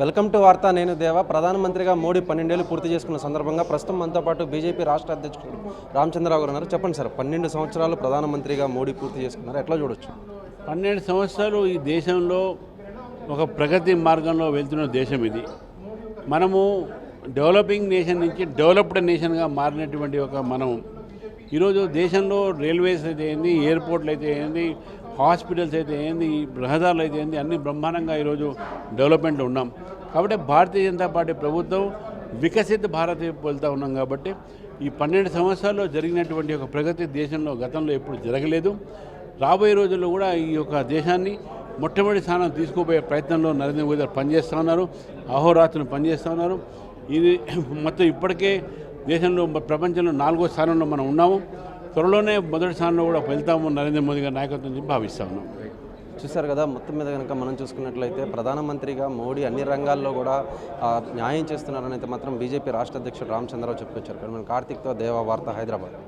Welcome to వార్త. నేను దేవ. ప్రధానమంత్రిగా మోడీ 12 ఏళ్లు పూర్తి చేసుకున్న సందర్భంగా ప్రస్తుతం మనతో పాటు బీజేపీ రాష్ట్ర అధ్యక్షుడు రామచంద్రరావు గారు ఉన్నారు. చెప్పండి సార్, 12 సంవత్సరాలు ప్రధానమంత్రిగా మోడీ పూర్తి చేసుకున్నారు, ఎట్లా చూడొచ్చు? 12 సంవత్సరాలు ఈ దేశంలో ఒక ప్రగతి మార్గంలో వెళ్తున్న దేశం ఇది. మనము డెవలపింగ్ నేషన్ నుంచి డెవలప్డ్ నేషన్గా మారినటువంటి మనం ఈరోజు దేశంలో రైల్వేస్ అయితే ఏంది, ఎయిర్పోర్ట్లు అయితే ఏంది, హాస్పిటల్స్ అయితే ఏంది, రహదారులు అయితే ఏంది, అన్ని బ్రహ్మాండంగా ఈరోజు డెవలప్మెంట్లో ఉన్నాం. కాబట్టి భారతీయ జనతా పార్టీ ప్రభుత్వం వికసిత భారత్ వెళ్తూ ఉన్నాం. కాబట్టి ఈ 12 సంవత్సరాల్లో జరిగినటువంటి ఒక ప్రగతి దేశంలో గతంలో ఎప్పుడు జరగలేదు. రాబోయే రోజుల్లో కూడా ఈ యొక్క దేశాన్ని మొట్టమొదటి స్థానం తీసుకుపోయే ప్రయత్నంలో నరేంద్ర మోదీ గారు పనిచేస్తూ ఉన్నారు, అహోరాత్రులు పనిచేస్తూ ఉన్నారు. ఇది మొత్తం ఇప్పటికే దేశంలో ప్రపంచంలో 4వ స్థానంలో మనం ఉన్నాము. త్వరలోనే మొదటి స్థానంలో కూడా వెళ్తాము నరేంద్ర మోదీ గారి నాయకత్వం నుంచి భావిస్తూ ఉన్నాం. చూశారు కదా, మొత్తం మీద కనుక మనం చూసుకున్నట్లయితే ప్రధానమంత్రిగా మోడీ అన్ని రంగాల్లో కూడా న్యాయం చేస్తున్నారని అయితే మాత్రం బీజేపీ రాష్ట్ర అధ్యక్షుడు రామచంద్రరావు చెప్పుకొచ్చారు. కార్తీక్తో దేవ, వార్త, హైదరాబాద్.